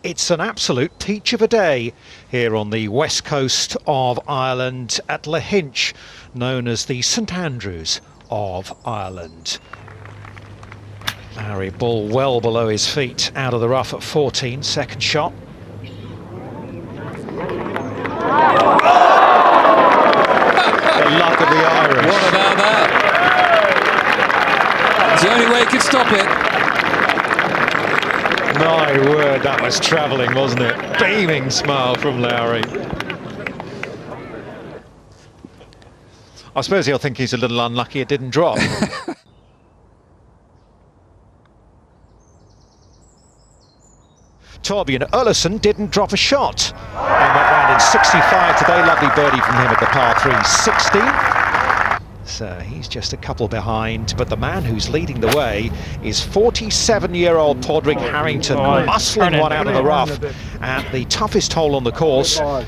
It's an absolute peach of a day here on the west coast of Ireland at Lahinch, known as the St Andrews of Ireland. Larry, ball well below his feet, out of the rough at 14, second shot. The luck of the Irish. What about that? It's the only way he could stop it. My word, that was travelling, wasn't it? Beaming smile from Lowry. I suppose he'll think he's a little unlucky it didn't drop. Torbjörn Olesen didn't drop a shot and went round in 65 today. Lovely birdie from him at the par 3 16. So he's just a couple behind, but the man who's leading the way is 47-year-old Padraig Harrington, muscling one out of the rough at the toughest hole on the course. Par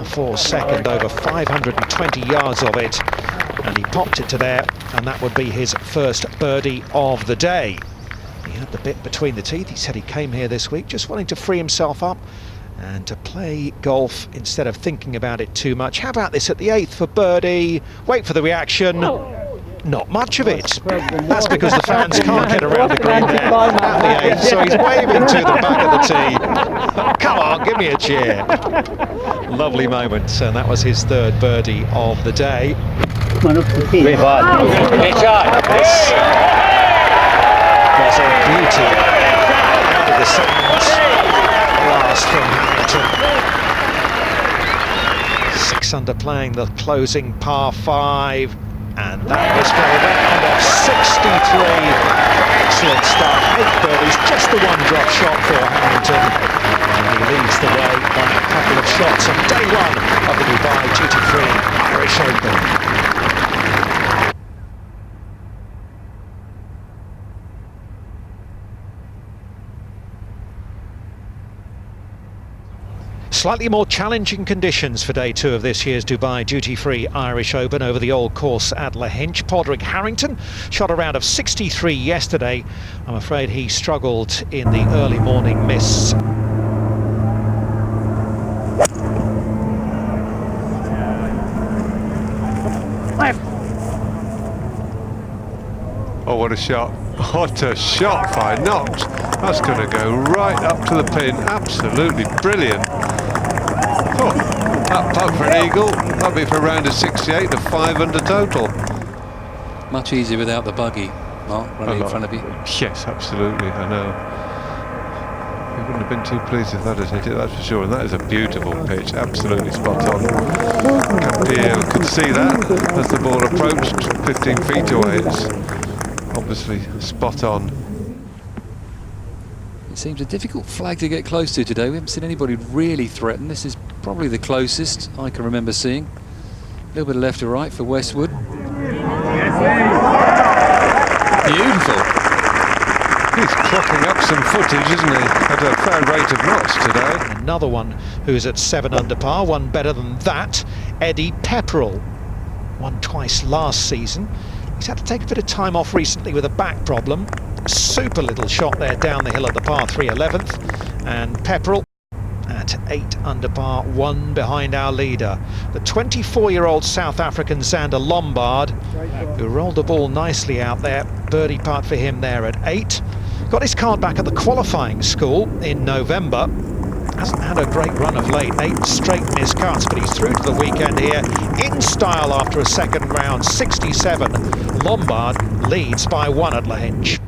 4 second, over 520 yards of it, and he popped it to there, and that would be his first birdie of the day. He had the bit between the teeth. He said he came here this week just wanting to free himself up and to play golf instead of thinking about it too much. How about this at the 8th for birdie? Wait for the reaction. Not much of it. That's because the fans can't get around the green there at the 8th, so he's waving to the back of the tee. Come on, give me a cheer. Lovely moment, and that was his third birdie of the day. Come on up to the tee. This was a beauty out of the second last from Hamilton. 6 under playing the closing par 5, and that was for a round of 63. Excellent stuff. 8 birdies, just the one drop shot for Hamilton, and he leads the way by a couple of shots on day 1 of the Dubai duty-free Irish Open. Slightly more challenging conditions for day 2 of this year's Dubai duty-free Irish Open over the old course at Lahinch. Padraig Harrington shot a round of 63 yesterday. I'm afraid he struggled in the early morning mists. Oh, what a shot. What a shot by Knox. That's going to go right up to the pin. Absolutely brilliant. Oh, that putt for an eagle. That'll be for a round of 68, the 5 under total. Much easier without the buggy, Mark, running in front of you. Yes, absolutely, I know. You wouldn't have been too pleased if that had hit it, that's for sure. And that is a beautiful pitch, absolutely spot on. Pierre could see that as the ball approached 15 feet away. It's obviously spot on. It seems a difficult flag to get close to today. We haven't seen anybody really threaten. This is probably the closest I can remember seeing. A little bit of left to right for Westwood. Beautiful. He's clocking up some footage, isn't he? At a fair rate of knots today. Another one who's at 7 under par, one better than that, Eddie Pepperell. Won twice last season. He's had to take a bit of time off recently with a back problem. Super little shot there down the hill at the par 3 11th, and Pepperell at 8 under par, 1 behind our leader, the 24-year-old South African Xander Lombard, who rolled the ball nicely out there. Birdie putt for him there at 8. Got his card back at the qualifying school in November. Hasn't had a great run of late, 8 straight missed cuts, but he's through to the weekend here in style after a second round, 67. Lombard leads by 1 at Lahinch.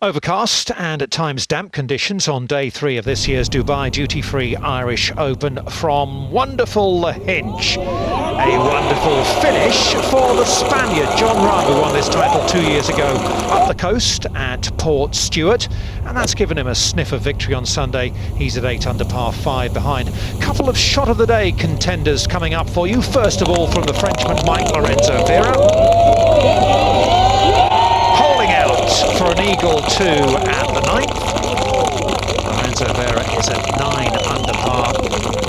Overcast and at times damp conditions on day 3 of this year's Dubai duty-free Irish Open from wonderful Lahinch. A wonderful finish for the Spaniard John Rahm, who won this title 2 years ago up the coast at Port Stewart, and that's given him a sniff of victory on Sunday. He's at 8 under par 5 behind. Couple of shot of the day contenders coming up for you. First of all from the Frenchman Mike Lorenzo Vera. For an eagle 2 at the 9th. Lorenzo Vera is at 9 under par.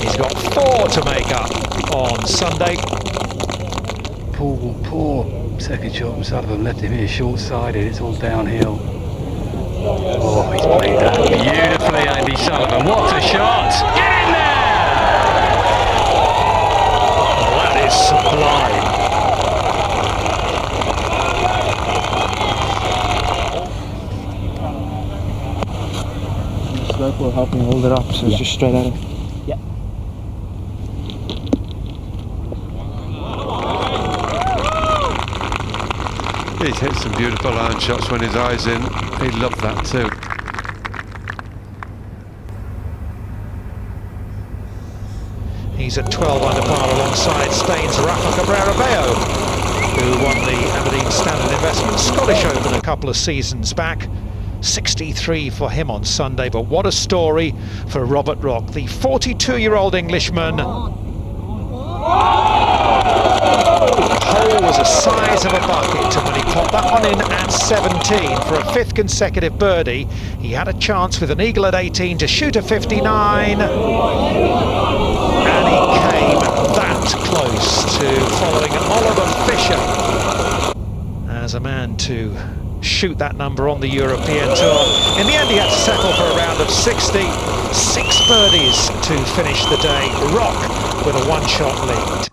He's got 4 to make up on Sunday. Poor Second shot from Sullivan left him here short-sided. It's all downhill. Oh, he's played that beautifully, Andy Sullivan. What a shot! Get in there! Oh, that is sublime. Slope will help me hold it up, so it's just straight at it. Yeah. He's hit some beautiful iron shots when his eye's in. He loved that too. He's at 12 under par alongside Spain's Rafa Cabrera-Bello, who won the Aberdeen Standard Investment Scottish Open a couple of seasons back. 63 for him on Sunday, but what a story for Robert Rock, the 42-year-old Englishman. The hole was the size of a bucket, and when he popped that one in at 17 for a 5th consecutive birdie, he had a chance with an eagle at 18 to shoot a 59, and he came that close to following Oliver Fisher as a man to shoot that number on the European Tour. In the end, he had to settle for a round of 60. 6 birdies to finish the day. Rock with a 1-shot lead.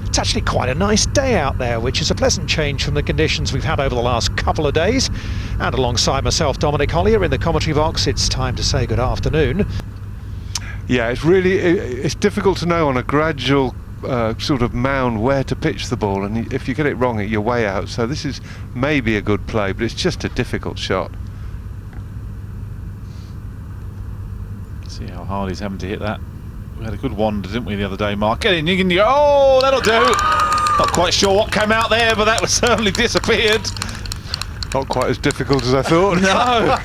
It's actually quite a nice day out there, which is a pleasant change from the conditions we've had over the last couple of days. And alongside myself, Dominic Hollier, in the commentary box, it's time to say good afternoon. Yeah, it's difficult to know on a gradual sort of mound where to pitch the ball, and if you get it wrong, you're way out. So this is maybe a good play, but it's just a difficult shot. See how hard he's having to hit that. We had a good wander, didn't we, the other day, Mark? Get in, you can go. Oh, that'll do. Not quite sure what came out there, but that was certainly disappeared. Not quite as difficult as I thought. No.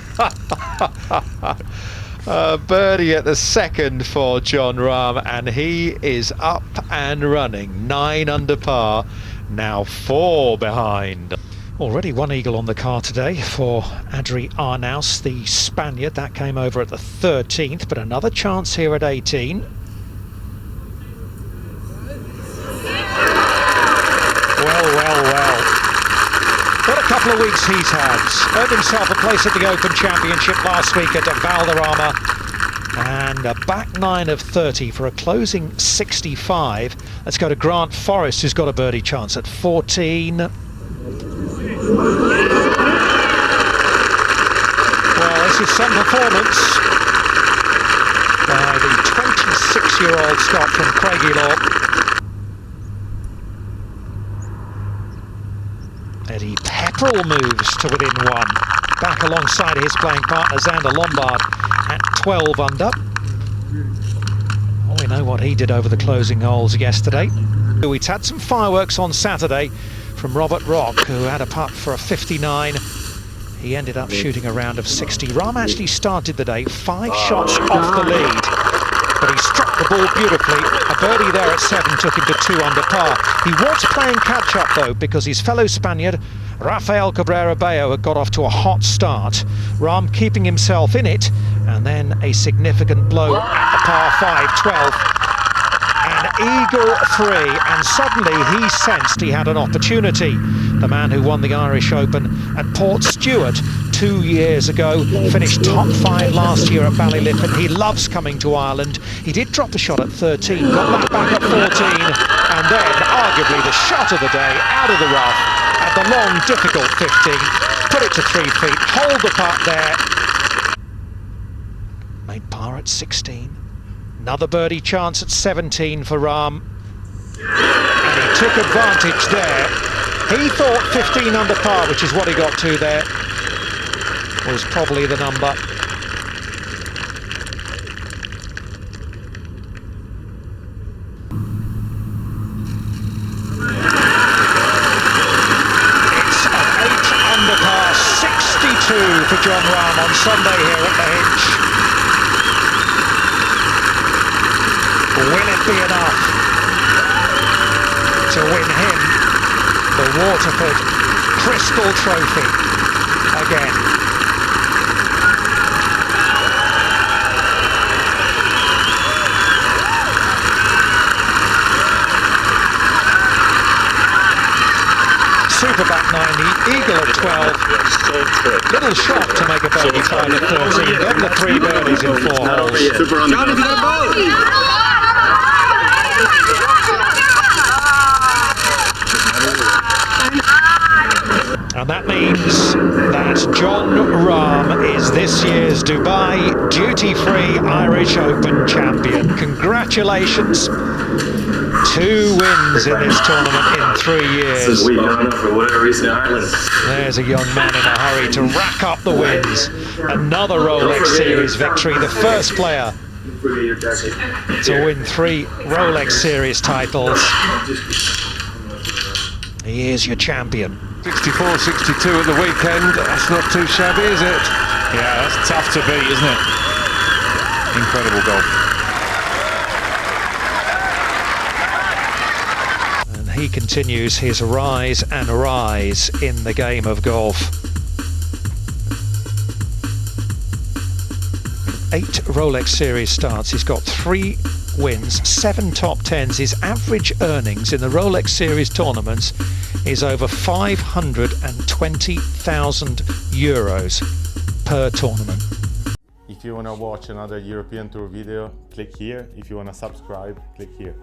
Birdie at the second for Jon Rahm, and he is up and running. 9 under par, now 4 behind. Already 1 eagle on the card today for Adri Arnaus, the Spaniard. That came over at the 13th, but another chance here at 18. Well. What a couple of weeks he's had. Earned himself a place at the Open Championship last week at Valderrama, and a back 9 of 30 for a closing 65. Let's go to Grant Forrest, who's got a birdie chance at 14. Well, this is some performance by the 26-year-old Scot from Craigielaw. Eddie Pepperell moves to within 1, back alongside his playing partner Xander Lombard at 12 under. Oh, we know what he did over the closing holes yesterday. We'd had some fireworks on Saturday from Robert Rock, who had a putt for a 59. He ended up shooting a round of 60. Rahm actually started the day 5 shots off the lead, but he struck the ball beautifully. A birdie there at 7 took him to 2 under par. He was playing catch-up though, because his fellow Spaniard Rafael Cabrera-Bello had got off to a hot start. Rahm keeping himself in it, and then a significant blow at the par 5, 12. An eagle 3, and suddenly he sensed he had an opportunity. The man who won the Irish Open at Port Stewart 2 years ago, finished top 5 last year at Ballyliffin. He loves coming to Ireland. He did drop a shot at 13, got that back at 14, and then arguably the shot of the day out of the rough at the long, difficult 15. Put it to 3 feet, hold the putt there. Made par at 16. Another birdie chance at 17 for Rahm, and he took advantage there. He thought 15 under par, which is what he got to there, was probably the number. It's an 8 under par, 62 for Jon Rahm on Sunday here at Lahinch. Will it be enough to win him the Waterford Crystal Trophy again? super back 9, the eagle at 12. Little shot to make a bogey 5 at 13. Then the 3 birdies in 4 holes. And that means that Jon Rahm is this year's Dubai Duty-Free Irish Open champion. Congratulations. 2 wins in this tournament in 3 years. There's a young man in a hurry to rack up the wins. Another Rolex Series victory, the first player to win 3 Rolex Series titles. He is your champion. 64-62 at the weekend. That's not too shabby, is it? Yeah, that's tough to beat, isn't it? Incredible golf. And he continues his rise and rise in the game of golf. 8 Rolex Series starts. He's got 3 wins, 7 top 10s. His average earnings in the Rolex Series tournaments is over €520,000 per tournament. If you want to watch another European Tour video, click here. If you want to subscribe, click here.